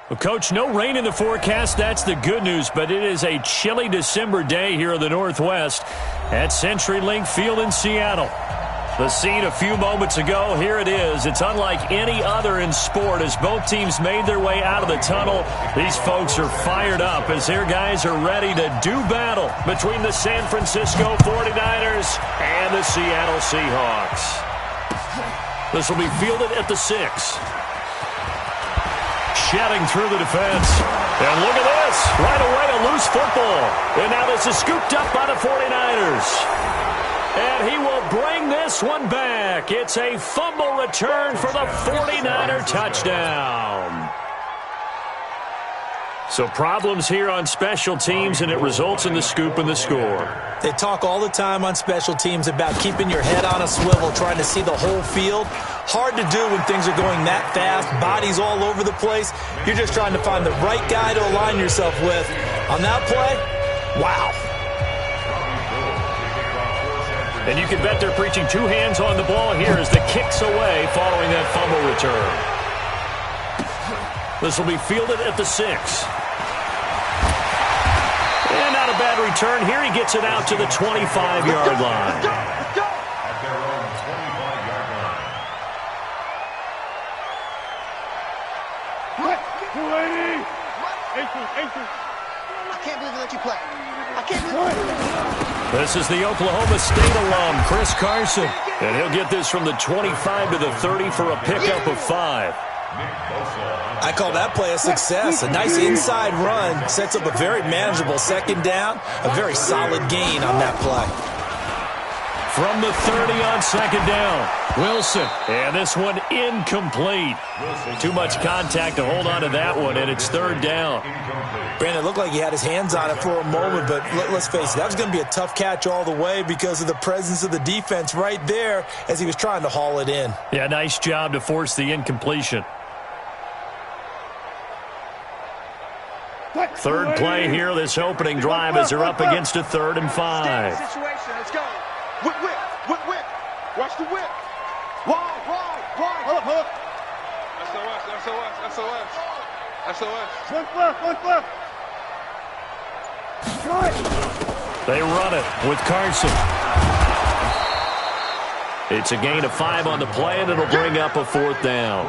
Well, Coach, no rain in the forecast. That's the good news, but it is a chilly December day here in the Northwest at CenturyLink Field in Seattle. The scene a few moments ago, here it is. It's unlike any other in sport as both teams made their way out of the tunnel. These folks are fired up as their guys are ready to do battle between the San Francisco 49ers and the Seattle Seahawks. This will be fielded at the 6. Shedding through the defense. And look at this. Right away, a loose football. And now this is scooped up by the 49ers. And he will bring this one back. It's a fumble return for the 49er touchdown. So problems here on special teams, and it results in the scoop and the score. They talk all the time on special teams about keeping your head on a swivel, trying to see the whole field. Hard to do when things are going that fast, bodies all over the place. You're just trying to find the right guy to align yourself with. On that play, wow. And you can bet they're preaching two hands on the ball here as the kick's away following that fumble return. This will be fielded at the 6. And not a bad return here. He gets it out to the 25-yard line. I can't believe they let you play. I can't believe it. This is the Oklahoma State alum, Chris Carson. And he'll get this from the 25 to the 30 for a pickup of 5. I call that play a success. A nice inside run sets up a very manageable second down. A very solid gain on that play. From the 30 on second down, Wilson. And this one incomplete. Too much contact to hold on to that one, and it's third down. Brandon, it looked like he had his hands on it for a moment, but let's face it, that was going to be a tough catch all the way because of the presence of the defense right there as he was trying to haul it in. Yeah, nice job to force the incompletion. Third play here, this opening drive as they're up against a 3rd and 5. Let's go. Whip. Watch the whip. Wide. Hold up. SOS. One left. They run it with Carson. It's a gain of 5 on the play, and it'll bring up a 4th down.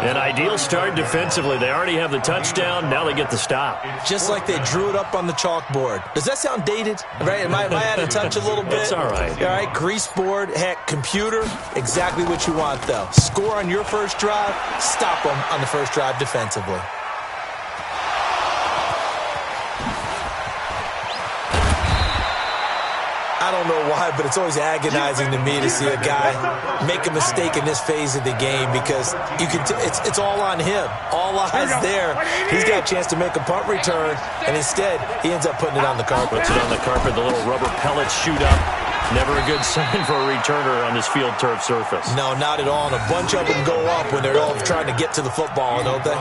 An ideal start defensively. They already have the touchdown. Now they get the stop. Just like they drew it up on the chalkboard. Does that sound dated? Right? Am I out of touch a little bit? It's all right. All right, grease board, heck, computer, exactly what you want, though. Score on your first drive, stop them on the first drive defensively. I don't know why, but it's always agonizing to me to see a guy make a mistake in this phase of the game because you can. It's all on him. All eyes there. He's got a chance to make a punt return, and instead he ends up putting it on the carpet. Puts it on the carpet. The little rubber pellets shoot up. Never a good sign for a returner on this field turf surface. No, not at all. And a bunch of them go up when they're all trying to get to the football, don't they?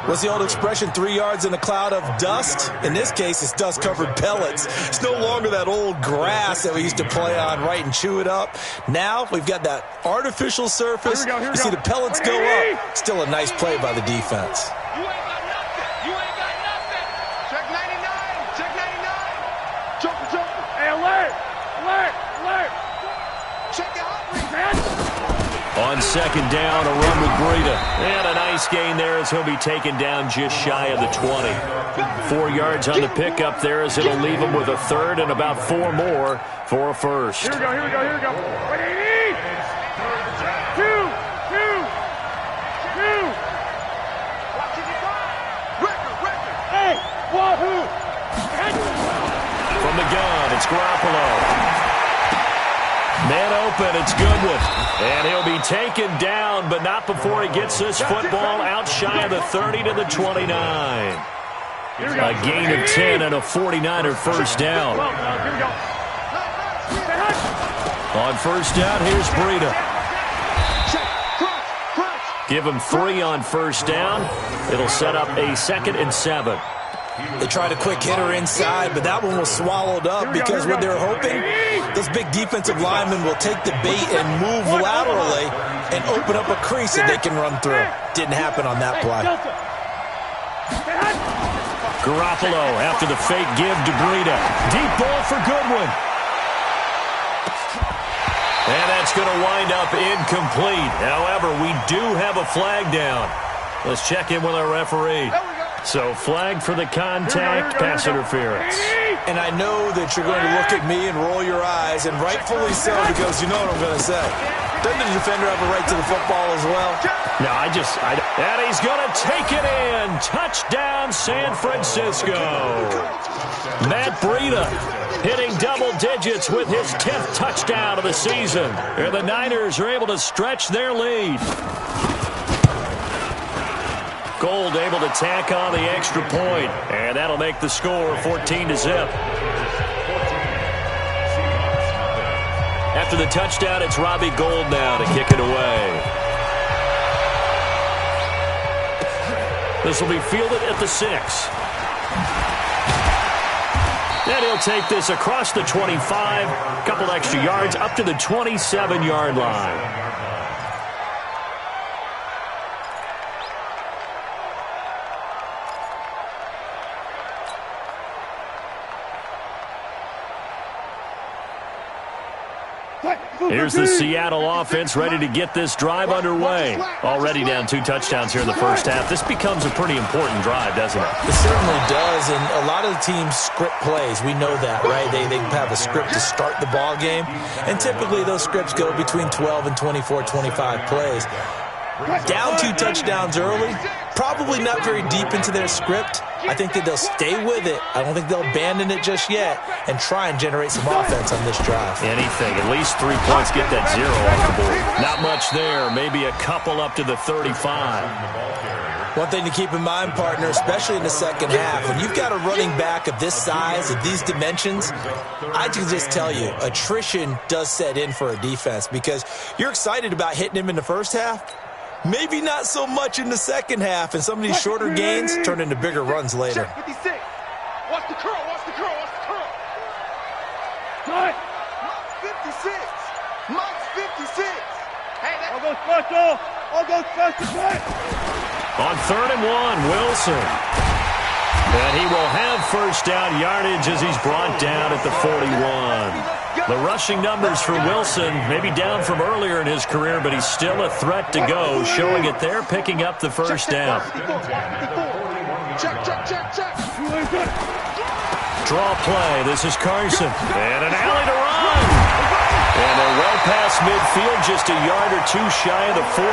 What's the old expression, 3 yards in a cloud of dust? In this case, it's dust-covered pellets. It's no longer that old grass that we used to play on, right, and chew it up. Now we've got that artificial surface. You see the pellets go up. Still a nice play by the defense. You ain't got nothing. Check 99. Joker. Hey, alert. Check it out, man. On second down, a run with Breida. And a nice gain there as he'll be taken down just shy of the 20. 4 yards on the pickup there as it'll leave him with a 3rd and about 4 more for a first. Here we go. 180. Two. Hey, wahoo. From the gun, it's Garoppolo. Man open, it's Goodwin. And he'll be taken down, but not before he gets this football out shy of the 30 to the 29. A gain of 10 and a 49er first down. On first down, here's Breida. Give him 3 on first down. It'll set up a 2nd and 7. They tried a quick hitter inside, but that one was swallowed up because what they're hoping, those big defensive linemen will take the bait and move laterally and open up a crease that they can run through. Didn't happen on that play. Garoppolo after the fake give to Breida. Deep ball for Goodwin. And that's going to wind up incomplete. However, we do have a flag down. Let's check in with our referee. So flag for the contact, pass interference. And I know that you're going to look at me and roll your eyes, and rightfully so, because you know what I'm going to say. Doesn't the defender have a right to the football as well? No, and he's going to take it in. Touchdown, San Francisco. Matt Breida hitting double digits with his 10th touchdown of the season. And the Niners are able to stretch their lead. Gold able to tack on the extra point, and that'll make the score 14-0. After the touchdown, it's Robbie Gould now to kick it away. This will be fielded at the 6. And he'll take this across the 25, a couple extra yards up to the 27-yard line. Here's the Seattle offense ready to get this drive underway. Already down 2 touchdowns here in the first half. This becomes a pretty important drive, doesn't it? It certainly does, and a lot of the teams script plays. We know that, right? They have a script to start the ball game, and typically those scripts go between 12 and 24, 25 plays. Down 2 touchdowns early, probably not very deep into their script. I think that they'll stay with it. I don't think they'll abandon it just yet and try and generate some offense on this drive. Anything. At least 3 points, get that 0 off the board. Not much there. Maybe a couple up to the 35. One thing to keep in mind, partner, especially in the second half, when you've got a running back of this size, of these dimensions, I can just tell you, attrition does set in for a defense because you're excited about hitting him in the first half. Maybe not so much in the second half, and some of these shorter gains turn into bigger runs later. Check 56. Watch the curl, watch the curl, watch the curl. Mike. Mike's 56. Mike's 56. Hey, that... I'll go special. I'll go special. On 3rd and 1, Wilson. And he will have first down yardage as he's brought down at the 41. The rushing numbers for Wilson, maybe down from earlier in his career, but he's still a threat to go, showing it there, picking up the first down. Check. Draw play. This is Carson. And an alley to run. And they're well past midfield, just a yard or 2 shy of the 40.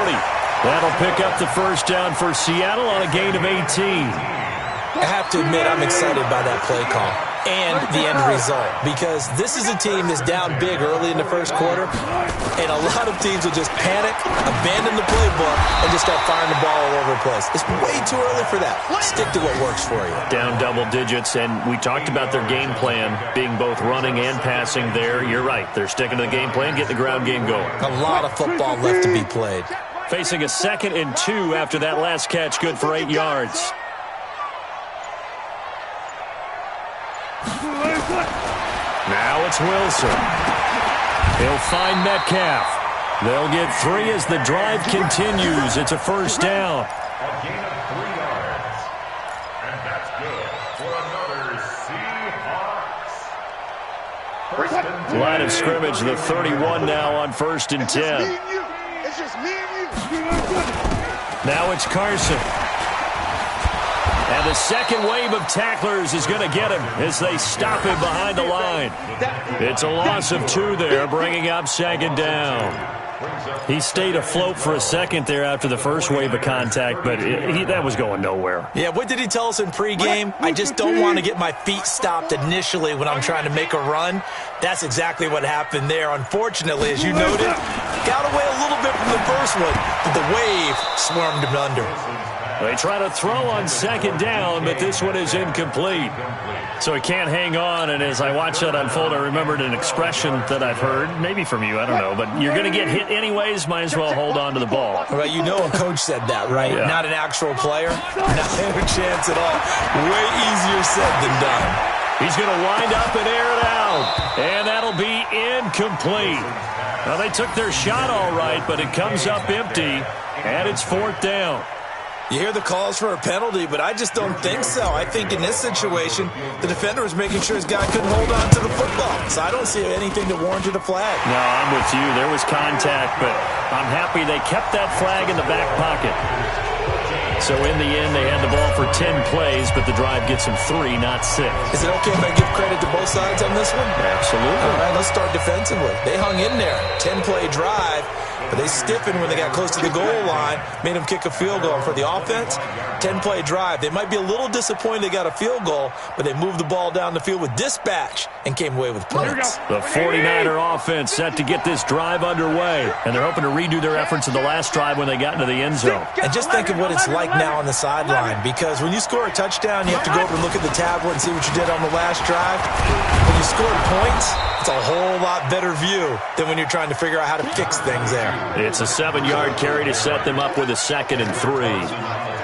That'll pick up the first down for Seattle on a gain of 18. I have to admit, I'm excited by that play call and the end result because this is a team that's down big early in the first quarter, and a lot of teams will just panic, abandon the playbook, and just start firing the ball all over the place. It's way too early for that. Stick to what works for you. Down double digits, and we talked about their game plan being both running and passing there. You're right. They're sticking to the game plan, getting the ground game going. A lot of football left to be played. Facing a 2nd and 2 after that last catch, good for 8 yards. Now it's Wilson. He'll find Metcalf. They'll get 3 as the drive continues. It's a first down. A gain of 3 yards. And that's good for another Seahawks. Line of scrimmage, the 31 now on 1st and 10. It's just me and you. Now it's Carson. And the second wave of tacklers is going to get him as they stop him behind the line. It's a loss of 2 there, bringing up 2nd down. He stayed afloat for a second there after the first wave of contact, but that was going nowhere. Yeah, what did he tell us in pregame? I just don't want to get my feet stopped initially when I'm trying to make a run. That's exactly what happened there. Unfortunately, as you noted, got away a little bit from the first one, but the wave swarmed him under. They try to throw on 2nd down, but this one is incomplete. So he can't hang on, and as I watch that unfold, I remembered an expression that I've heard, maybe from you, I don't know, but you're going to get hit anyways, might as well hold on to the ball. Right, you know a coach said that, right? Yeah. Not an actual player? Not a chance at all. Way easier said than done. He's going to wind up and air it out, and that'll be incomplete. Now, they took their shot all right, but it comes up empty, and it's 4th down. You hear the calls for a penalty, but I just don't think so. I think in this situation, the defender was making sure his guy couldn't hold on to the football. So I don't see anything that warranted a flag. No, I'm with you. There was contact, but I'm happy they kept that flag in the back pocket. So in the end, they had the ball for 10 plays, but the drive gets them 3, not 6. Is it okay if I give credit to both sides on this one? Absolutely. All right, let's start defensively. They hung in there. 10-play drive, but they stiffened when they got close to the goal line, made them kick a field goal. For the offense, 10-play drive. They might be a little disappointed they got a field goal, but they moved the ball down the field with dispatch and came away with points. The 49er offense set to get this drive underway, and they're hoping to redo their efforts in the last drive when they got into the end zone. And just think of what it's like now on the sideline, because when you score a touchdown, you have to go over and look at the tablet and see what you did on the last drive. When you scored points, it's a whole lot better view than when you're trying to figure out how to fix things there. It's a 7-yard carry to set them up with a 2nd and 3.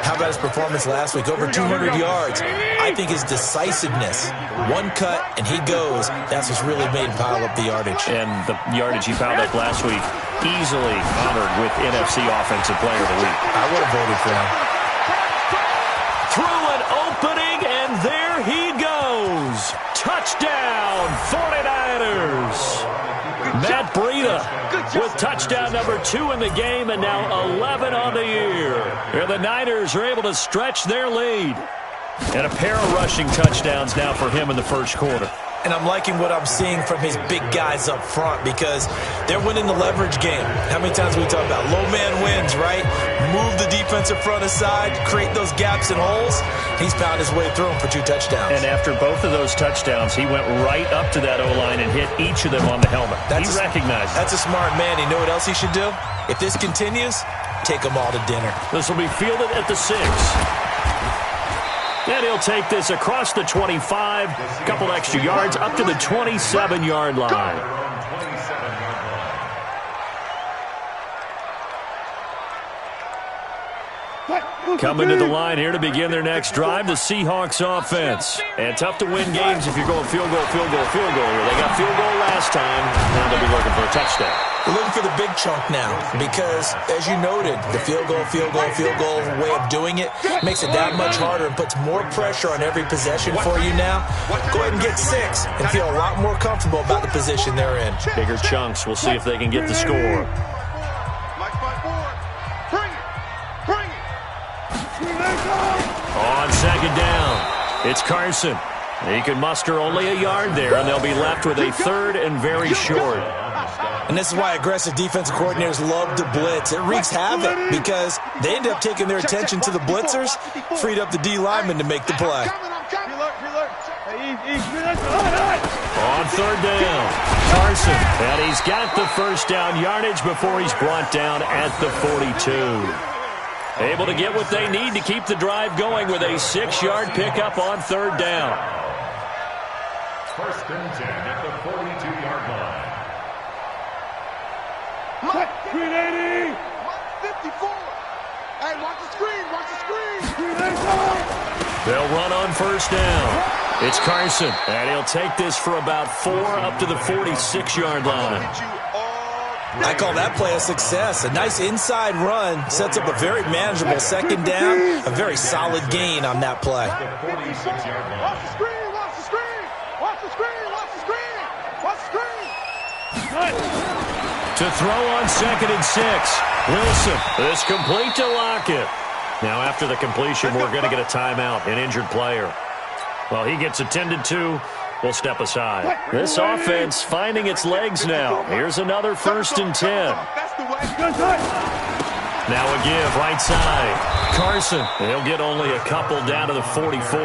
How about his performance last week? Over 200 yards. I think his decisiveness, one cut and he goes, that's what's really made him pile up the yardage. And the yardage he piled up last week, easily honored with NFC Offensive Player of the Week. I would have voted for him. Through an opening, and there he goes. Touchdown, 49ers. Matt Breida with touchdown number 2 in the game, and now 11 on the year. And the Niners are able to stretch their lead. And a pair of rushing touchdowns now for him in the first quarter. And I'm liking what I'm seeing from his big guys up front because they're winning the leverage game. How many times we talk about low man wins, right? Move the defensive front aside, create those gaps and holes. He's found his way through them for 2 touchdowns. And after both of those touchdowns, he went right up to that O-line and hit each of them on the helmet. He recognized it. That's a smart man. You know what else he should do? If this continues, take them all to dinner. This will be fielded at the 6. And he'll take this across the 25, a couple extra yards, up to the 27-yard line. Coming to the line here to begin their next drive, the Seahawks offense. And tough to win games if you're going field goal, field goal, field goal. Well, they got field goal last time. Now they'll be looking for a touchdown. We're looking for the big chunk now because, as you noted, the field goal way of doing it makes it that much harder and puts more pressure on every possession for you now. Go ahead and get 6 and feel a lot more comfortable about the position they're in. Bigger chunks. We'll see if they can get the score. On 2nd down, it's Carson. He can muster only a yard there, and they'll be left with a 3rd and very short. And this is why aggressive defensive coordinators love to blitz. It wreaks havoc because they end up taking their attention to the blitzers, freed up the D lineman to make the play. On 3rd down, Carson, and he's got the first down yardage before he's brought down at the 42. Able to get what they need to keep the drive going with a 6-yard pickup on 3rd down. 1st and 10 at the 42-yard line. Mike 380. 54. Hey, watch the screen. Watch the screen. They'll run on 1st down. It's Carson, and he'll take this for about 4 up to the 46-yard line. I call that play a success. A nice inside run sets up a very manageable 2nd down, a very solid gain on that play. Watch the screen. Watch the screen. Watch the screen. Watch the screen. Watch the screen. To throw on 2nd and 6. Wilson is complete to Lockett. Now after the completion, we're going to get a timeout, an injured player. Well, he gets attended to. We'll step aside. This offense finding its legs now. Here's another 1st and 10. Now a give right side. Carson, he'll get only a couple down to the 44.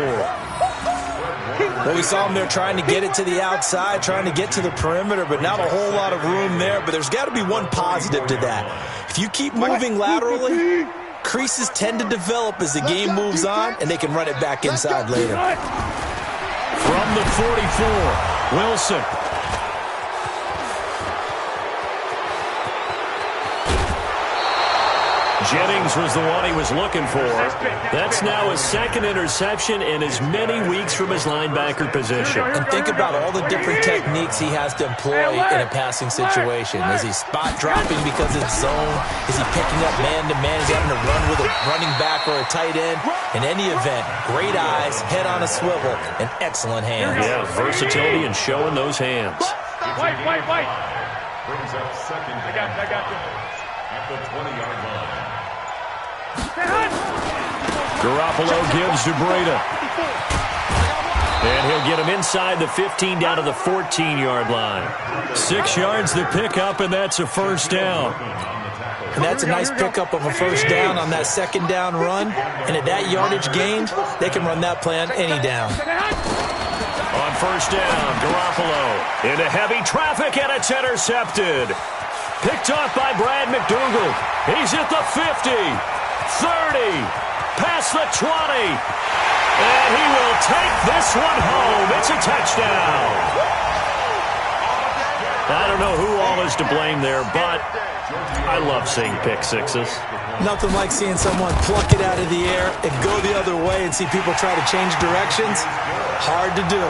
Well, we saw him there trying to get it to the outside, trying to get to the perimeter, but not a whole lot of room there. But there's got to be one positive to that. If you keep moving laterally, creases tend to develop as the game moves on, and they can run it back inside later. From the 44, Wilson. Jennings was the one he was looking for. That's now his second interception in as many weeks from his linebacker position. And think about all the different techniques he has to employ in a passing situation. Is he spot dropping because it's zone? Is he picking up man-to-man? Is he having to run with a running back or a tight end? In any event, great eyes, head on a swivel, and excellent hands. Yeah, versatility and showing those hands. White. Brings up second. I got you. At the 20-yard line. Garoppolo gives to Breida. And he'll get him inside the 15 down to the 14-yard line. 6 yards to pick up, and that's a first down. And that's a nice pickup of a first down on that second down run. And at that yardage gained, they can run that play on any down. On first down, Garoppolo into heavy traffic, and it's intercepted. Picked off by Brad McDougal. He's at the 50, 30, past the 20. And he will take this one home. It's a touchdown. I don't know who all is to blame there, but I love seeing pick sixes. Nothing like seeing someone pluck it out of the air and go the other way and see people try to change directions. Hard to do.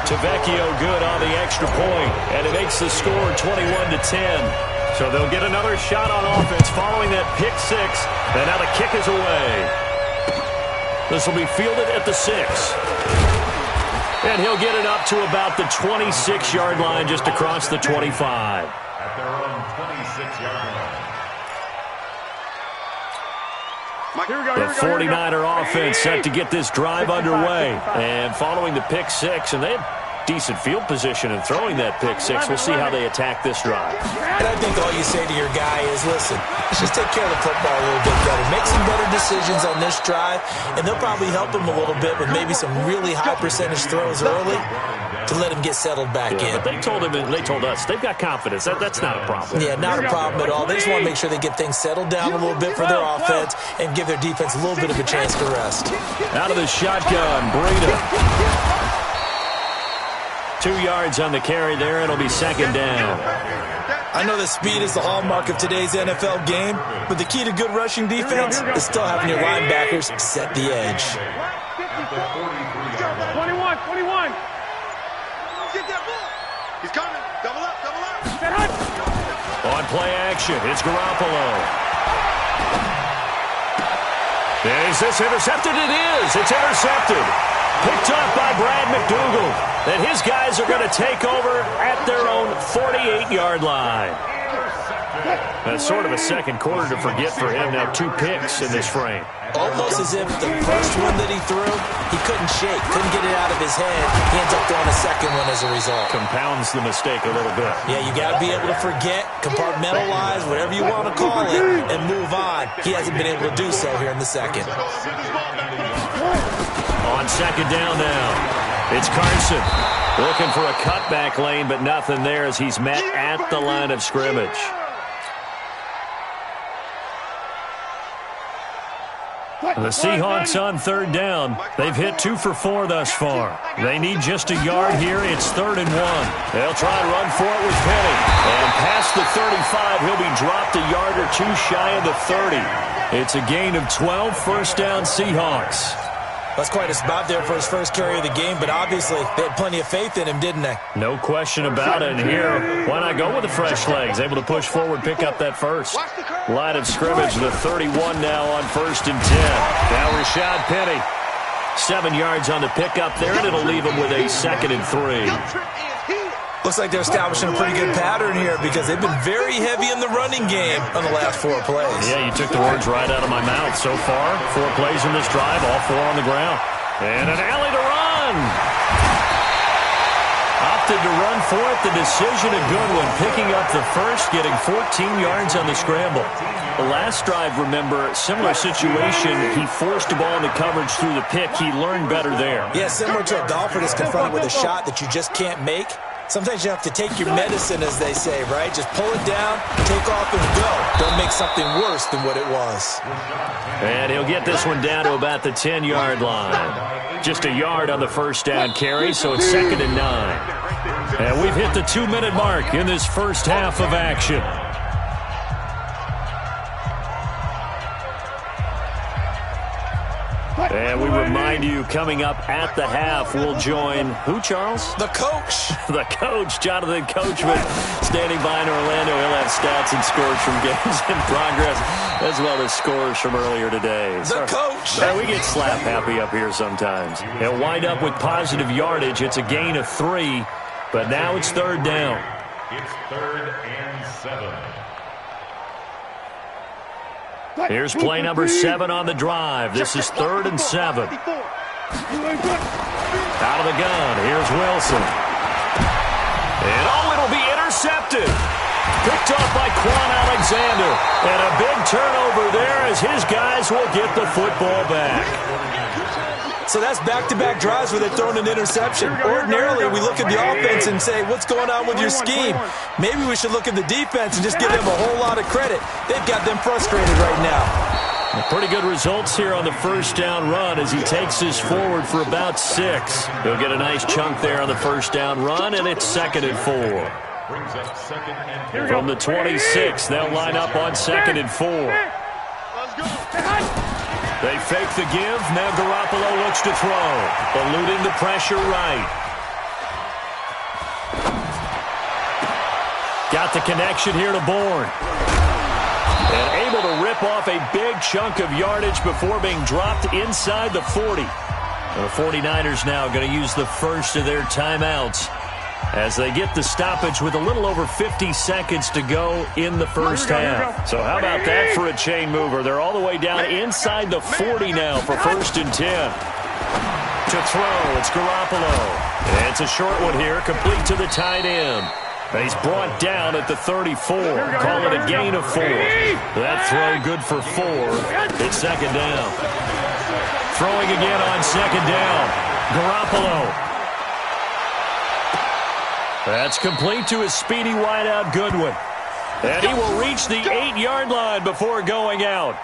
Tavecchio good on the extra point, and it makes the score 21-10. So they'll get another shot on offense following that pick six, and now the kick is away. This will be fielded at the 6. And he'll get it up to about the 26-yard line, just across the 25. At their own 26-yard line. The 49er offense set to get this drive underway. And following the pick six, and they had decent field position in throwing that pick six. We'll see how they attack this drive. And I think all you say to your guy is, listen, let's just take care of the football a little bit better. Make some better decisions on this drive, and they'll probably help him a little bit with maybe some really high percentage throws early to let him get settled back in. But they told us they've got confidence. That's not a problem. Yeah, not a problem at all. They just want to make sure they get things settled down a little bit for their offense and give their defense a little bit of a chance to rest. Out of the shotgun, Breida. 2 yards on the carry there. It'll be second down. I know that speed is the hallmark of today's NFL game, but the key to good rushing defense is still having your linebackers set the edge. 21. Get that ball. He's coming. Double up. On play action, it's Garoppolo. Is this intercepted? It is. It's intercepted. Picked off by Brad McDougal. And his guys are going to take over at their own 48-yard line. That's sort of a second quarter to forget for him. Now 2 picks in this frame. Almost as if the first one that he threw, he couldn't shake, couldn't get it out of his head. He ends up throwing a second one as a result. Compounds the mistake a little bit. Yeah, you got to be able to forget, compartmentalize, whatever you want to call it, and move on. He hasn't been able to do so here in the second. On second down now. It's Carson looking for a cutback lane, but nothing there as he's met at the line of scrimmage. The Seahawks on third down. They've hit 2 for 4 thus far. They need just a yard here. It's 3rd and 1. They'll try and run for it with Penny. And past the 35, he'll be dropped a yard or 2 shy of the 30. It's a gain of 12, first down Seahawks. That's quite a spot there for his first carry of the game, but obviously they had plenty of faith in him, didn't they? No question about it. And here, why not go with the fresh legs? Able to push forward, pick up that first. Line of scrimmage, the 31 now on 1st and 10. Now Rashad Penny. 7 yards on the pickup there, and it'll leave him with a 2nd and 3. Looks like they're establishing a pretty good pattern here because they've been very heavy in the running game on the last 4 plays. Yeah, you took the words right out of my mouth. So far, 4 plays in this drive, all 4 on the ground. And an alley to run. Opted to run for it. The decision a good one. Picking up the first, getting 14 yards on the scramble. The last drive, remember, similar situation. He forced the ball into coverage through the pick. He learned better there. Yeah, similar to a golfer that's confronted with a shot that you just can't make. Sometimes you have to take your medicine, as they say, right? Just pull it down, take off, and go. Don't make something worse than what it was. And he'll get this one down to about the 10-yard line. Just a yard on the first down carry, so it's 2nd and 9. And we've hit the 2-minute mark in this first half of action. And we remind you, coming up at the half, we'll join who, Charles? The coach. The coach, Jonathan Coachman, standing by in Orlando. He'll have stats and scores from games in progress, as well as scores from earlier today. The coach. We get slap happy up here sometimes. He'll wind up with positive yardage. It's a gain of 3, but now it's third down. It's 3rd and 7. Here's play number 7 on the drive. This is 3rd and 7. Out of the gun, here's Wilson. And it'll be intercepted. Picked off by Quan Alexander. And a big turnover there as his guys will get the football back. So that's back-to-back drives where they're throwing an interception. Ordinarily, we look at the offense and say, what's going on with your scheme? Maybe we should look at the defense and just give them a whole lot of credit. They've got them frustrated right now. Pretty good results here on the first down run as he takes this forward for about 6. He'll get a nice chunk there on the first down run, and it's 2nd and 4. Brings up 2nd and 4. From the 26, they'll line up on 2nd and 4. Let's go. They fake the give. Now Garoppolo looks to throw. Eluding the pressure right. Got the connection here to Bourne. And able to rip off a big chunk of yardage before being dropped inside the 40. The 49ers now going to use the first of their timeouts as they get the stoppage with a little over 50 seconds to go in the first half. So how about that for a chain mover? They're all the way down inside the 40 now for 1st and 10. To throw, it's Garoppolo. And it's a short one here, complete to the tight end. And he's brought down at the 34. Call it a gain of 4. That throw good for 4. It's 2nd down. Throwing again on 2nd down. Garoppolo. That's complete to his speedy wideout Goodwin. And he will reach the 8-yard line before going out.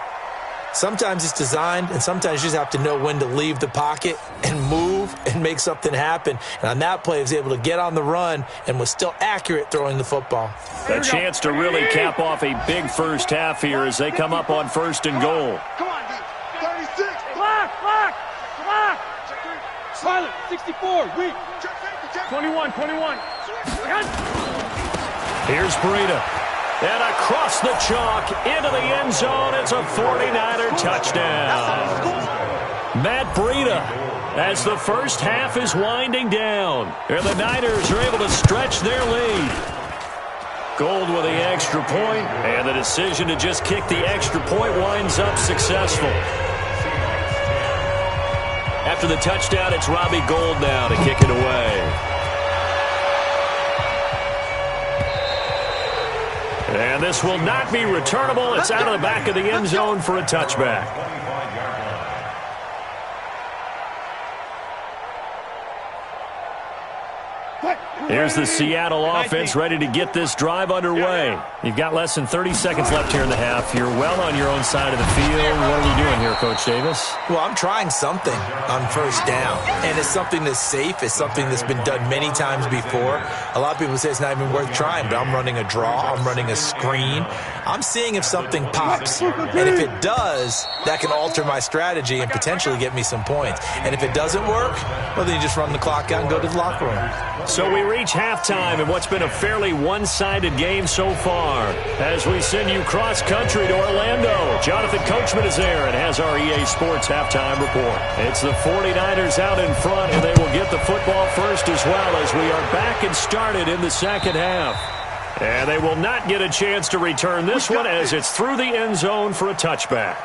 Sometimes it's designed, and sometimes you just have to know when to leave the pocket and move and make something happen. And on that play, he was able to get on the run and was still accurate throwing the football. A chance to really cap off a big first half here as they come up on 1st and goal. Come on, D. 36. Block. Silent. 64. Weak. 21. Here's Breida. And across the chalk into the end zone. It's a 49er touchdown. Matt Breida as the first half is winding down. And the Niners are able to stretch their lead. Gold with the extra point, and the decision to just kick the extra point winds up successful. After the touchdown, it's Robbie Gould now to kick it away. And this will not be returnable. It's out of the back of the end zone for a touchback. Here's the Seattle offense ready to get this drive underway. You've got less than 30 seconds left here in the half. You're well on your own side of the field. What are we doing here, Coach Davis? Well, I'm trying something on 1st down, and it's something that's safe. It's something that's been done many times before. A lot of people say it's not even worth trying, but I'm running a draw. I'm running a screen. I'm seeing if something pops, and if it does, that can alter my strategy and potentially get me some points. And if it doesn't work, well, then you just run the clock out and go to the locker room. So we reach halftime in what's been a fairly one-sided game so far. As we send you cross-country to Orlando, Jonathan Coachman is there and has our EA Sports halftime report. It's the 49ers out in front, and they will get the football first as well as we are back and started in the second half. And they will not get a chance to return this one as it's through the end zone for a touchback.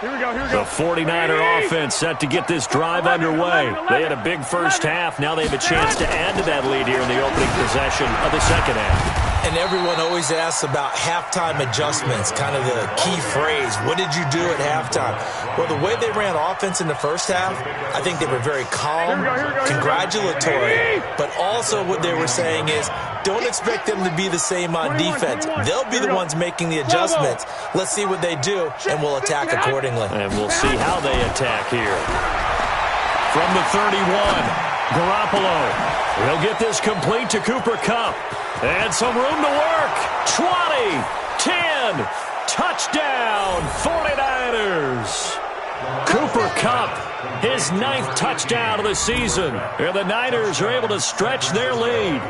Here we go. The 49er offense set to get this drive underway. They had a big first half. Now they have a chance to add to that lead here in the opening possession of the second half. And everyone always asks about halftime adjustments, kind of the key phrase. What did you do at halftime? Well, the way they ran offense in the first half, I think they were very calm, congratulatory, but also what they were saying is, don't expect them to be the same on defense. They'll be the ones making the adjustments. Let's see what they do, and we'll attack accordingly. And we'll see how they attack here. From the 31, Garoppolo. He'll get this complete to Cooper Kupp. And some room to work. 20, 10, 2, Touchdown, 49ers. Cooper Kupp, his 9th touchdown of the season. And the Niners are able to stretch their lead.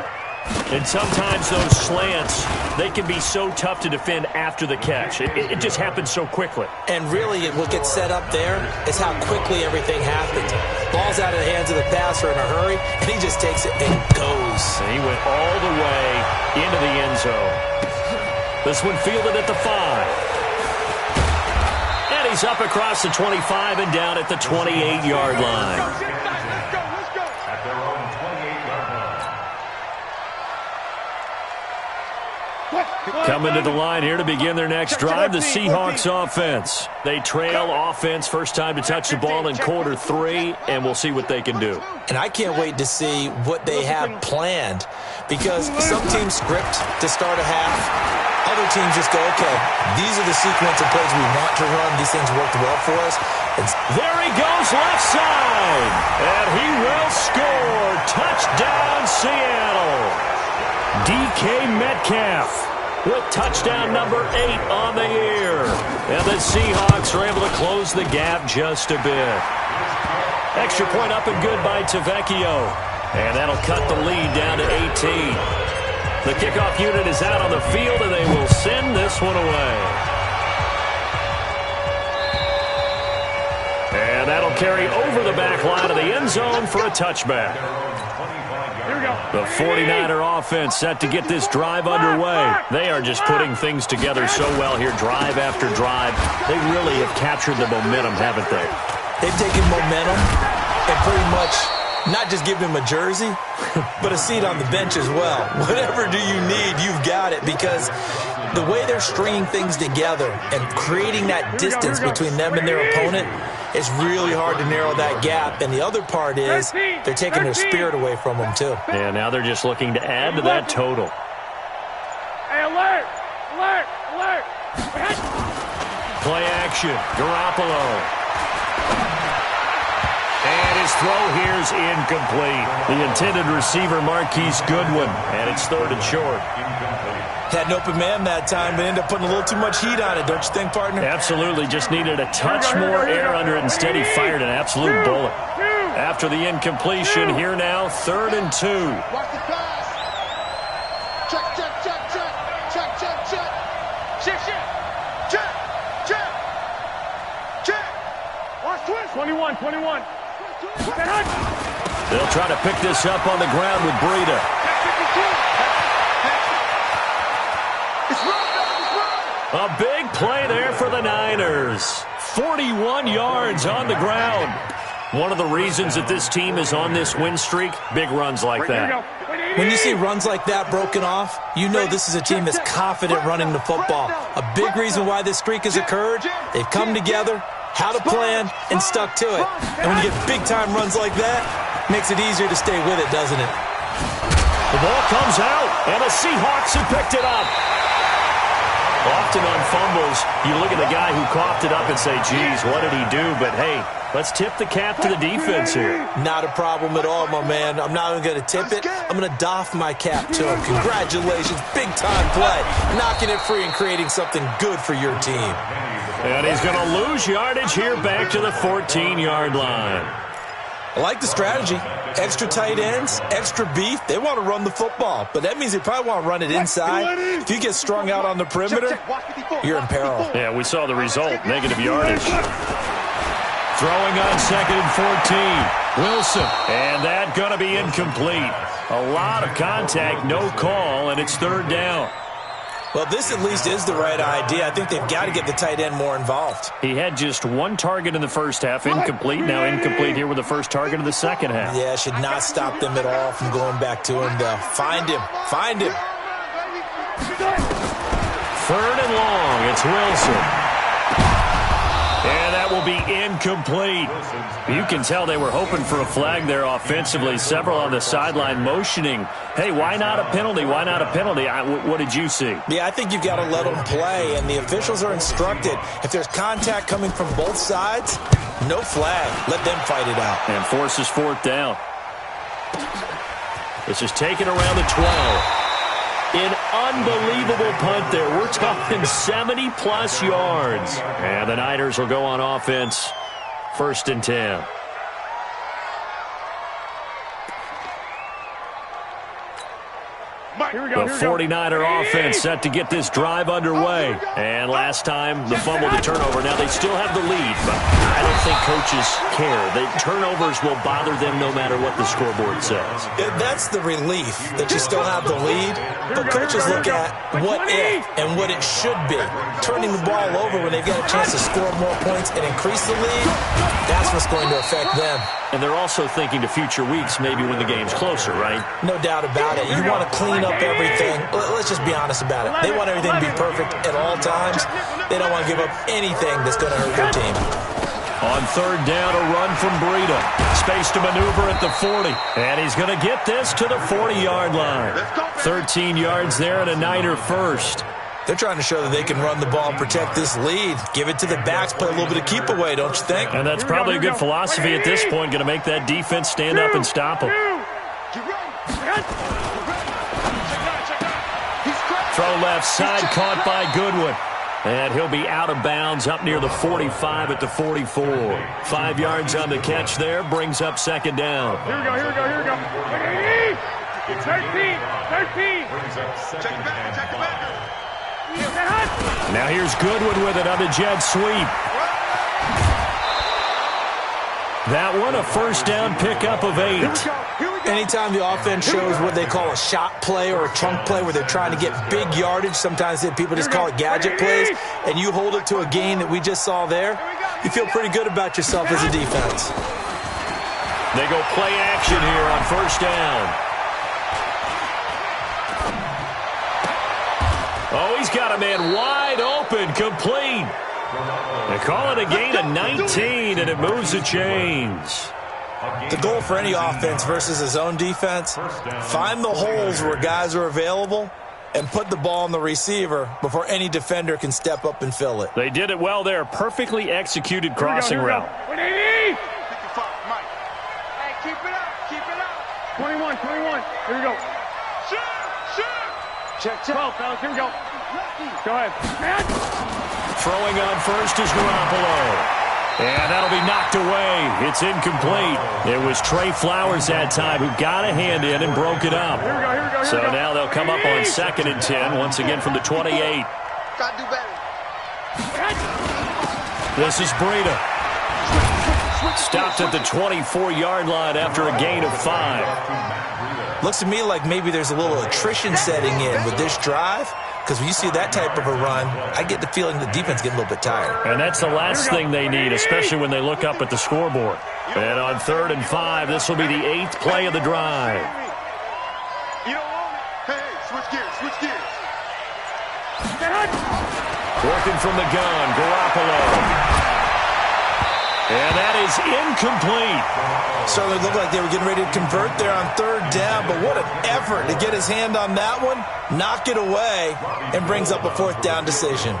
And sometimes those slants, they can be so tough to defend after the catch. It just happens so quickly. And really, what gets set up there is how quickly everything happens. Ball's out of the hands of the passer in a hurry, and he just takes it and goes. And he went all the way into the end zone. This one fielded at the 5. And he's up across the 25 and down at the 28-yard line. Let's go. At their own 28-yard line. Coming to the line here to begin their next drive, the Seahawks offense. They trail offense first time to touch the ball in quarter 3, and we'll see what they can do. And I can't wait to see what they have planned, because some teams script to start a half. Other teams just go, okay, these are the sequence of plays we want to run. These things worked well for us. There he goes left side, and he will score. Touchdown, Seattle. DK Metcalf with touchdown number 8 on the year. And the Seahawks are able to close the gap just a bit. Extra point up and good by Tavecchio. And that'll cut the lead down to 18. The kickoff unit is out on the field, and they will send this one away. And that'll carry over the back line of the end zone for a touchback. The 49er offense set to get this drive underway. They are just putting things together so well here, drive after drive. They really have captured the momentum, haven't they? They've taken momentum and pretty much not just give him a jersey, but a seat on the bench as well. Whatever do you need, you've got it, because the way they're stringing things together and creating that distance between them and their opponent, it's really hard to narrow that gap. And the other part is they're taking their spirit away from them, too. Yeah, now they're just looking to add to that total. Hey, alert! Alert! Alert! Play action. Garoppolo. And his throw here's incomplete. The intended receiver, Marquise Goodwin. And it's 3rd and short. Had an open man that time, but ended up putting a little too much heat on it, don't you think, partner? Absolutely. Just needed a touch more air under it. Instead, he fired an absolute bullet. After the incompletion, here now, 3rd and 2. Watch the pass. Check, check, check, check. Check, check, check. Check, check. Check, check. Check. Watch twist. 21. They'll try to pick this up on the ground with Breida. A big play there for the Niners. 41 yards on the ground. One of the reasons that this team is on this win streak, big runs like that. When you see runs like that broken off, you know this is a team that's confident running the football. A big reason why this streak has occurred, they've come together, had a plan, and stuck to it. And when you get big-time runs like that, it makes it easier to stay with it, doesn't it? The ball comes out, and the Seahawks have picked it up. Often on fumbles, you look at the guy who coughed it up and say, geez, what did he do? But, hey, let's tip the cap to the defense here. Not a problem at all, my man. I'm not even going to tip it. I'm going to doff my cap to him. Congratulations. Big-time play. Knocking it free and creating something good for your team. And he's going to lose yardage here back to the 14-yard line. I like the strategy. Extra tight ends, extra beef. They want to run the football, but that means they probably want to run it inside. If you get strung out on the perimeter, you're in peril. Yeah, we saw the result, negative yardage. Throwing on 2nd and 14. Wilson. And that going to be incomplete. A lot of contact, no call, and it's 3rd down. Well, this at least is the right idea. I think they've got to get the tight end more involved. He had just 1 target in the first half, incomplete. Now incomplete here with the first target of the second half. Yeah, should not stop them at all from going back to him, though. Find him. Find him. 3rd and long. It's Wilson. And that will be incomplete. You can tell they were hoping for a flag there offensively. Several on the sideline motioning, hey, why not a penalty? Why not a penalty? What did you see? Yeah, I think you've got to let them play, and the officials are instructed. If there's contact coming from both sides, no flag. Let them fight it out. And forces 4th down. This is taken around the 12. An unbelievable punt there. We're talking 70-plus yards. And the Niners will go on offense. 1st and 10. The 49er offense set to get this drive underway. And last time, the fumble to turnover. Now, they still have the lead, but I don't think coaches care. The turnovers will bother them no matter what the scoreboard says. That's the relief, that you still have the lead. But coaches look at what if and what it should be. Turning the ball over when they've got a chance to score more points and increase the lead, that's what's going to affect them. And they're also thinking to future weeks, maybe when the game's closer, right? No doubt about it. You want to clean up everything. Let's just be honest about it. They want everything to be perfect at all times. They don't want to give up anything that's going to hurt their team. On 3rd down, a run from Breida. Space to maneuver at the 40. And he's going to get this to the 40-yard line. 13 yards there and a Niner first. They're trying to show that they can run the ball and protect this lead. Give it to the backs, play a little bit of keep away, don't you think? And that's probably a good philosophy at this point, going to make that defense stand up and stop them. Throw left side, caught by Goodwin. And he'll be out of bounds up near the 45 at the 44. 5 yards on the catch there, brings up 2nd down. Here we go. 13. Check it back. Now here's Goodwin with it on the jet sweep. That one, a 1st down pickup of 8. Anytime the offense shows what they call a shot play or a chunk play where they're trying to get big yardage, sometimes people just call it gadget plays, and you hold it to a gain that we just saw there, you feel pretty good about yourself as a defense. They go play action here on 1st down. Oh, he's got a man wide open, complete. They call it a gain of 19, and it moves the chains. The goal for any offense versus his own defense, find the holes where guys are available and put the ball on the receiver before any defender can step up and fill it. They did it well there. Perfectly executed crossing route. Hey, keep it up. 21. Here we go. Check. 12, fellas. Here we go. Go ahead. Throwing on first is Garoppolo. And that'll be knocked away. It's incomplete. It was Trey Flowers that time who got a hand in and broke it up. Here we go. So now they'll come up on 2nd and 10, once again from the 28. Gotta do better. This is Breida. Stopped at the 24-yard line after a gain of 5. Looks to me like maybe there's a little attrition setting in with this drive, because when you see that type of a run, I get the feeling the defense getting a little bit tired. And that's the last thing they need, especially when they look up at the scoreboard. And on 3rd and 5, this will be the 8th play of the drive. You don't want it? Hey, switch gears. Working from the gun, Garoppolo. And that is incomplete. Certainly looked like they were getting ready to convert there on 3rd down, but what an effort to get his hand on that one, knock it away, and brings up a 4th down decision.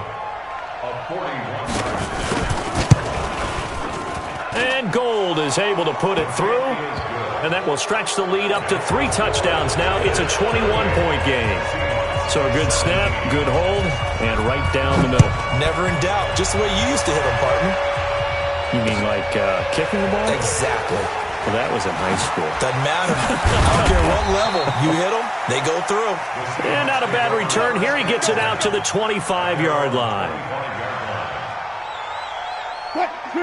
And Gold is able to put it through, and that will stretch the lead up to 3 touchdowns now. It's a 21-point game. So a good snap, good hold, and right down the middle. Never in doubt, just the way you used to hit them, partner. You mean like kicking the ball? Exactly. Well, that was in high school. Doesn't matter. I don't care what level. You hit them, they go through. And not a bad return. Here he gets it out to the 25-yard line.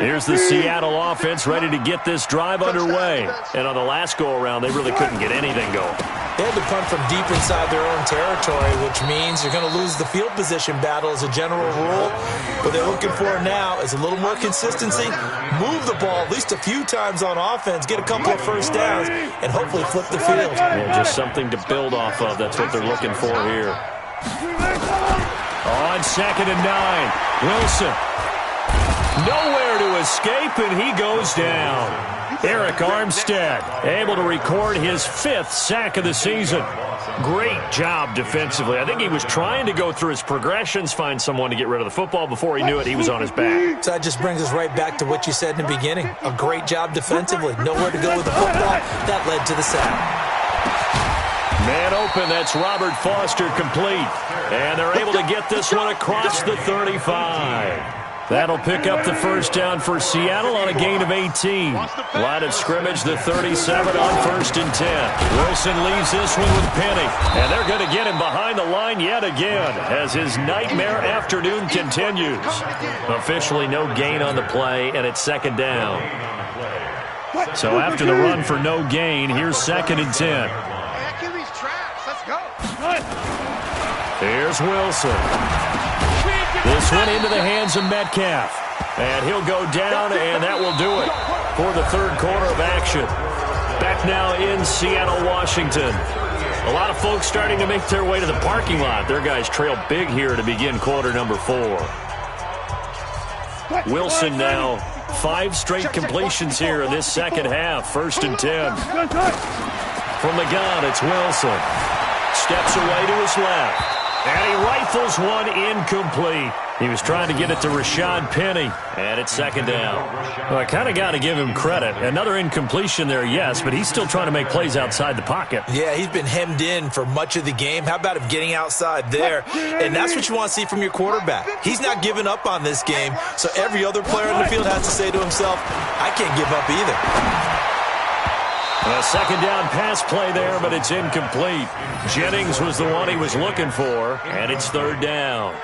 Here's the Seattle offense ready to get this drive underway. And on the last go-around, they really couldn't get anything going. They had to punt from deep inside their own territory, which means you're going to lose the field position battle as a general rule. What they're looking for now is a little more consistency, move the ball at least a few times on offense, get a couple of 1st downs, and hopefully flip the field. Well, just something to build off of. That's what they're looking for here. On 2nd and 9, Wilson. Nowhere to escape, and he goes down. Eric Armstead able to record his 5th sack of the season. Great job defensively. I think he was trying to go through his progressions, find someone to get rid of the football. Before he knew it, he was on his back. So that just brings us right back to what you said in the beginning. A great job defensively. Nowhere to go with the football. That led to the sack. Man open, that's Robert Foster complete. And they're able to get this one across the 35. That'll pick up the first down for Seattle on a gain of 18. Line of scrimmage, the 37 on 1st and 10. Wilson leaves this one with Penny. And they're going to get him behind the line yet again as his nightmare afternoon continues. Officially no gain on the play, and it's 2nd down. So after the run for no gain, here's 2nd and 10. Let's go. Here's Wilson. This one into the hands of Metcalf. And he'll go down, and that will do it for the 3rd quarter of action. Back now in Seattle, Washington. A lot of folks starting to make their way to the parking lot. Their guys trail big here to begin quarter number 4. Wilson now 5 straight completions here in this 2nd half. 1st and 10. From the gun, it's Wilson. Steps away to his left. And he rifles one incomplete. He was trying to get it to Rashad Penny. And it's 2nd down. Well, I kind of got to give him credit. Another incompletion there, yes, but he's still trying to make plays outside the pocket. Yeah, he's been hemmed in for much of the game. How about him getting outside there? And that's what you want to see from your quarterback. He's not giving up on this game, so every other player in the field has to say to himself, I can't give up either. A 2nd down pass play there, but it's incomplete. Jennings was the one he was looking for, and it's 3rd down.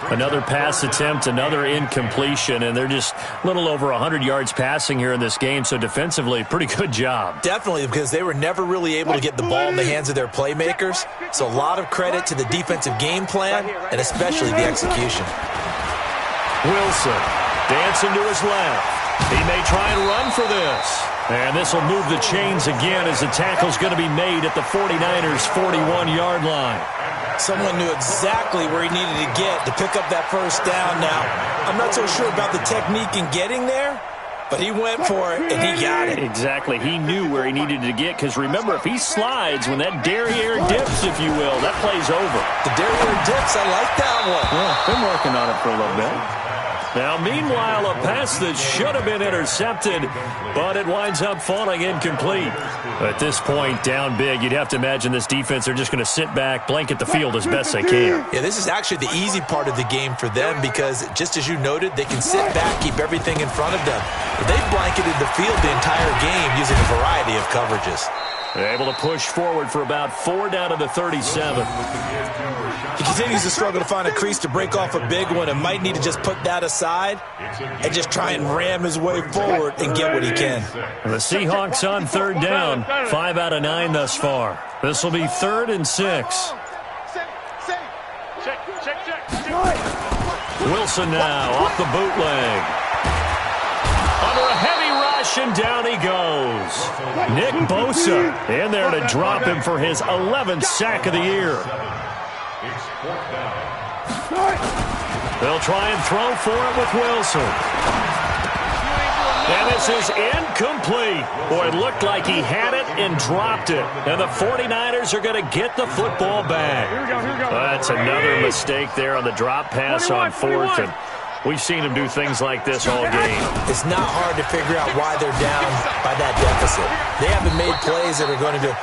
Another pass attempt, another incompletion, and they're just a little over 100 yards passing here in this game, so defensively, pretty good job. Definitely, because they were never really able to get the ball in the hands of their playmakers, so a lot of credit to the defensive game plan, and especially the execution. Wilson dancing to his left. He may try and run for this. And this will move the chains again as the tackle's going to be made at the 49ers' 41-yard line. Someone knew exactly where he needed to get to pick up that first down now. I'm not so sure about the technique in getting there, but he went for it, and he got it. Exactly. He knew where he needed to get, because remember, if he slides, when that derriere dips, if you will, that play's over. The derriere dips, I like that one. Yeah, been working on it for a little bit. Now, meanwhile, a pass that should have been intercepted, but it winds up falling incomplete. At this point, down big, you'd have to imagine this defense, they're just going to sit back, blanket the field as best they can. Yeah, this is actually the easy part of the game for them because, just as you noted, they can sit back, keep everything in front of them. But they've blanketed the field the entire game using a variety of coverages. They're able to push forward for about 4 down to the 37. He continues to struggle to find a crease to break off a big one and might need to just put that aside and just try and ram his way forward and get what he can. The Seahawks on 3rd down, 5 out of 9 thus far. This will be 3rd and 6. Wilson now off the bootleg. Under a heavy rush, and down he goes. Nick Bosa in there to drop him for his 11th sack of the year. They'll try and throw for it with Wilson. And this is incomplete. Boy, it looked like he had it and dropped it. And the 49ers are going to get the football back. That's another mistake there on the drop pass on 4th. And we've seen him do things like this all game. It's not hard to figure out why they're down by that deficit. They haven't made plays that are going to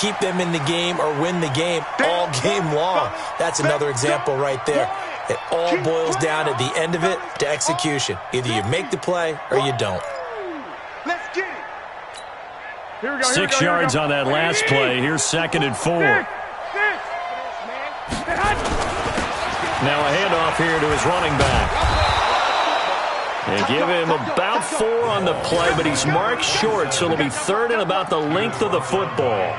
keep them in the game or win the game all game long. That's another example right there. It all boils down at the end of it to execution. Either you make the play or you don't. Let's get it. 6 yards on that last play. Here's 2nd and 4. Now a handoff here to his running back. They give him about 4 on the play, but he's marked short, so it'll be 3rd and about the length of the football.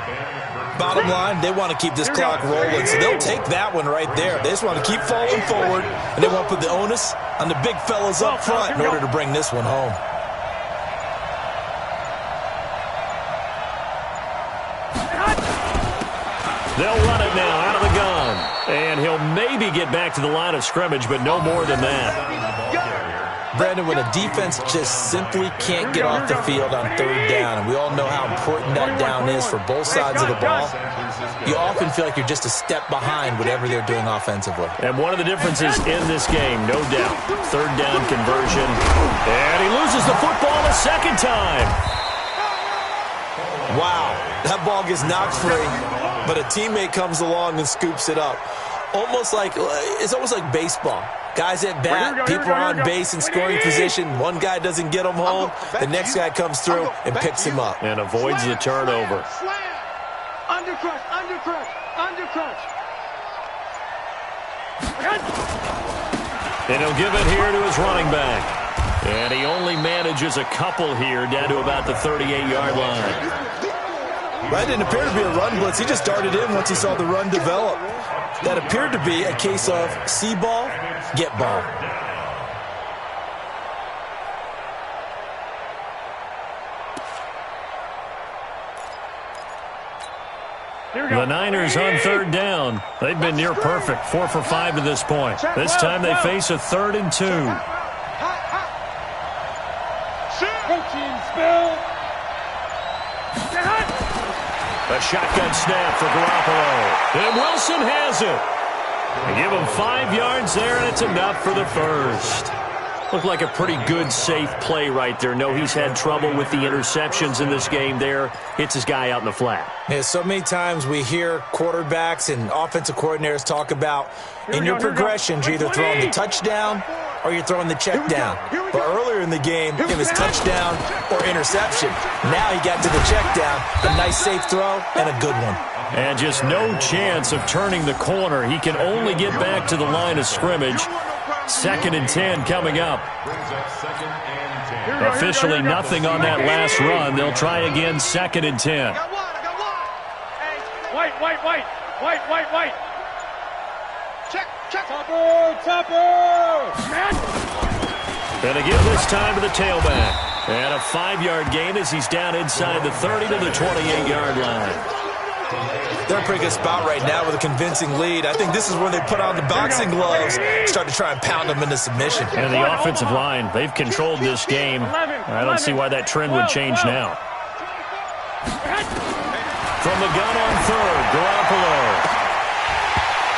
Bottom line, they want to keep this clock rolling, so they'll take that one right there. They just want to keep falling forward, and they want to put the onus on the big fellas up front in order to bring this one home. They'll run it now out of the gun, and he'll maybe get back to the line of scrimmage, but no more than that. Brandon, when a defense just simply can't get off the field on 3rd down, and we all know how important that down is for both sides of the ball, you often feel like you're just a step behind whatever they're doing offensively. And one of the differences in this game, no doubt, 3rd down conversion. And he loses the football a 2nd time. Wow, that ball gets knocked free. but a teammate comes along and scoops it up. It's almost like baseball. Guys at bat, people are on base in scoring position. One guy doesn't get him home. The next guy comes through and picks him up. And avoids the turnover. Undercrush, undercrush, undercrush. And he'll give it here to his running back. And he only manages a couple here down to about the 38-yard line. That didn't appear to be a run blitz. He just darted in once he saw the run develop. That appeared to be a case of see ball, get ball. The Niners on third down. They've been near perfect, 4 for 5 to this point. This time they face a 3rd and 2. Coaching spell. A shotgun snap for Garoppolo. And Wilson has it. They give him 5 yards there, and it's enough for the first. Looked like a pretty good, safe play right there. No, he's had trouble with the interceptions in this game there. Hits his guy out in the flat. Yeah, so many times we hear quarterbacks and offensive coordinators talk about in your progressions, you're either throwing the touchdown or you're throwing the check down. But earlier in the game, it was touchdown or interception. Now he got to the check down. A nice safe throw and a good one. And just no chance of turning the corner. He can only get back to the line of scrimmage. 2nd and 10 coming up. Officially nothing on that last run. They'll try again, 2nd and 10. White. Check. Topper. And again this time to the tailback. And a 5-yard gain as he's down inside the 30 to the 28-yard line. They're in a pretty good spot right now with a convincing lead. I think this is where they put on the boxing gloves, start to try and pound them into submission. And the offensive line, they've controlled this game. I don't see why that trend would change now. From the gun on 3rd, Garoppolo.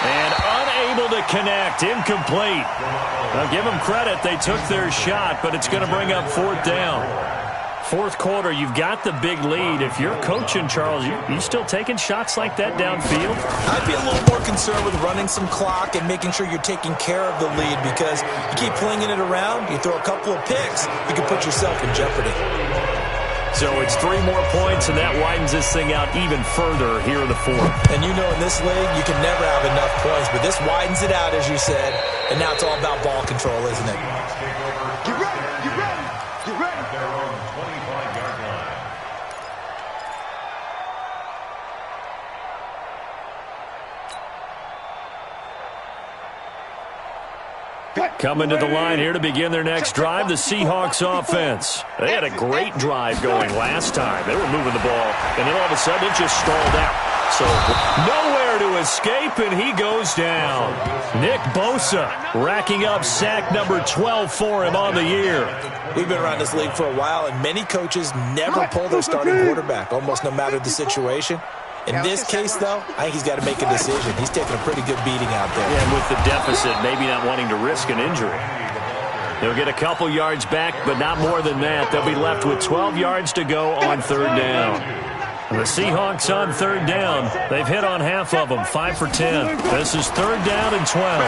And unable to connect, incomplete. Now give them credit, they took their shot, but it's going to bring up 4th down. 4th quarter, you've got the big lead. If you're coaching, Charles, you still taking shots like that downfield? I'd be a little more concerned with running some clock and making sure you're taking care of the lead, because you keep flinging it around, you throw a couple of picks, you can put yourself in jeopardy. So it's 3 more points, and that widens this thing out even further here in the 4th. And you know in this league, you can never have enough points, but this widens it out, as you said, and now it's all about ball control, isn't it? Get ready. Coming to the line here to begin their next drive, the Seahawks offense. They had a great drive going last time. They were moving the ball, and then all of a sudden it just stalled out. So nowhere to escape, and he goes down. Nick Bosa racking up sack number 12 for him on the year. We've been around this league for a while, and many coaches never pull their starting quarterback, almost no matter the situation. In this case, though, I think he's got to make a decision. He's taking a pretty good beating out there. Yeah, and with the deficit, maybe not wanting to risk an injury. They'll get a couple yards back, but not more than that. They'll be left with 12 yards to go on 3rd down. The Seahawks on 3rd down. They've hit on half of them, 5 for 10. This is 3rd down and 12.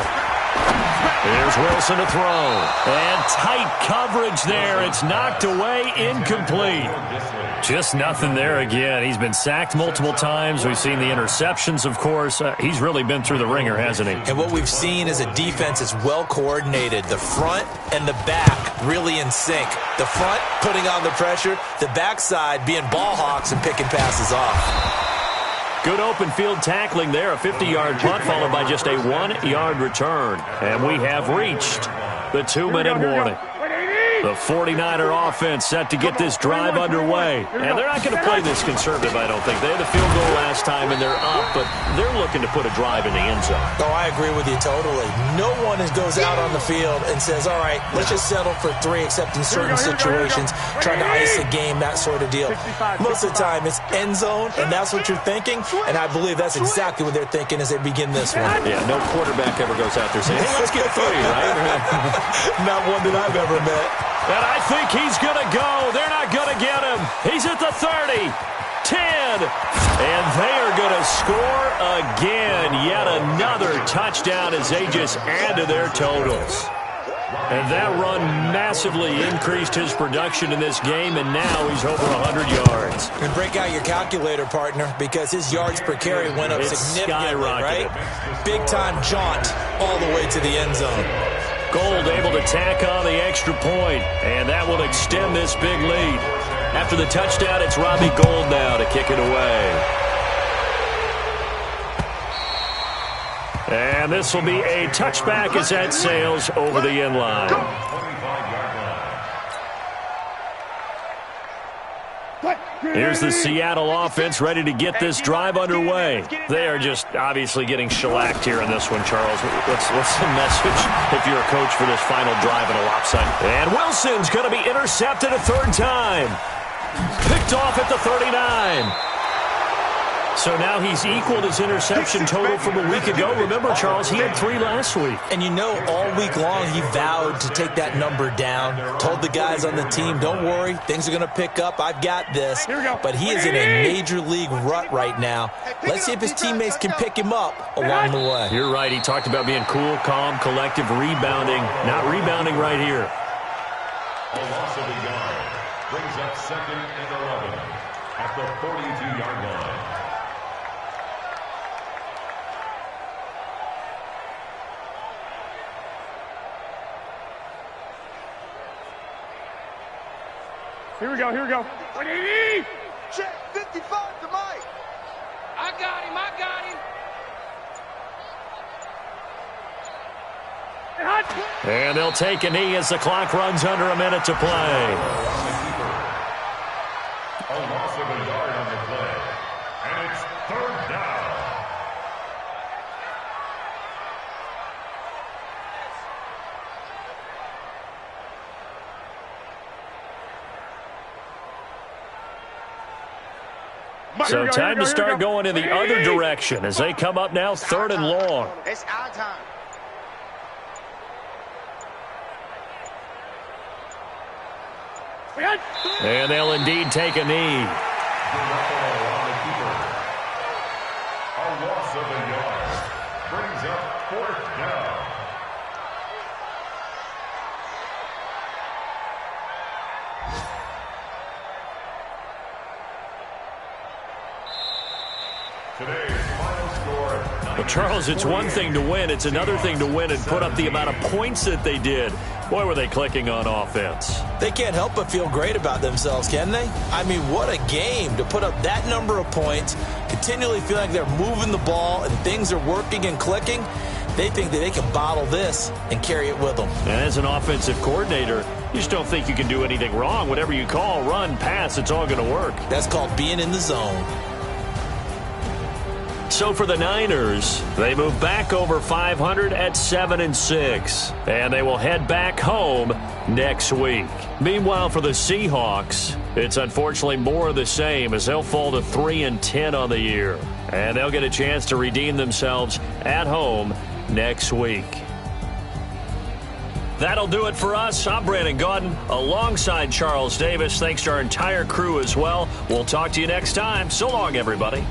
Here's Wilson to throw. And tight coverage there. It's knocked away, incomplete. Just nothing there again. He's been sacked multiple times. We've seen the interceptions, of course. He's really been through the ringer, hasn't he? And what we've seen is a defense that's well coordinated. The front and the back really in sync. The front putting on the pressure. The backside being ball hawks and picking passes off. Good open field tackling there. A 50-yard punt followed by just a 1-yard return. And we have reached the 2-minute warning. The 49er offense set to get this drive underway. And they're not going to play this conservative, I don't think. They had the field goal last time, and they're up, but they're looking to put a drive in the end zone. Oh, I agree with you totally. No one goes out on the field and says, all right, let's just settle for 3, except in certain situations, trying to ice a game, that sort of deal. Most of the time, it's end zone, and that's what you're thinking, and I believe that's exactly what they're thinking as they begin this one. Yeah, no quarterback ever goes out there saying, hey, let's get 3, right? Not one that I've ever met. And I think he's going to go. They're not going to get him. He's at the 30. And they are going to score again. Yet another touchdown as they just add to their totals. And that run massively increased his production in this game, and now he's over 100 yards. And break out your calculator, partner, because his yards per carry went up significantly, right? Big-time jaunt all the way to the end zone. Gold able to tack on the extra point, and that will extend this big lead. After the touchdown, it's Robbie Gould now to kick it away. And this will be a touchback as that sails over the end line. Here's the Seattle offense ready to get this drive underway. They are just obviously getting shellacked here in this one, Charles. What's the message if you're a coach for this final drive in a lopsided? And Wilson's going to be intercepted a third time. Picked off at the 39. So now he's equaled his interception total from a week ago. Remember, Charles, he had 3 last week. And you know, all week long he vowed to take that number down. Told the guys on the team, don't worry, things are going to pick up. I've got this. But he is in a major league rut right now. Let's see if his teammates can pick him up along the way. You're right. He talked about being cool, calm, collective, rebounding. Not rebounding right here. A loss of a yard brings up 2nd and 11 at the 42-yard line. Here we go, here we go. 180! Check 55 to Mike. I got him, I got him. And they'll take a knee as the clock runs under a minute to play. A loss of a yard on the play. And it's 3rd down. So time to start going in the other direction as they come up now 3rd and long. It's our time. And they'll indeed take a knee. A loss of a yard brings up 4th down. Today's final score. Well, Charles, it's one thing to win. It's another thing to win and put up the amount of points that they did. Boy, were they clicking on offense. They can't help but feel great about themselves, can they? I mean, what a game to put up that number of points, continually feel like they're moving the ball and things are working and clicking. They think that they can bottle this and carry it with them. And as an offensive coordinator, you just don't think you can do anything wrong. Whatever you call, run, pass, it's all going to work. That's called being in the zone. So for the Niners, they move back over 500 at 7-6, and they will head back home next week. Meanwhile, for the Seahawks, it's unfortunately more of the same as they'll fall to 3-10 on the year, and they'll get a chance to redeem themselves at home next week. That'll do it for us. I'm Brandon Gaudin alongside Charles Davis. Thanks to our entire crew as well. We'll talk to you next time. So long, everybody.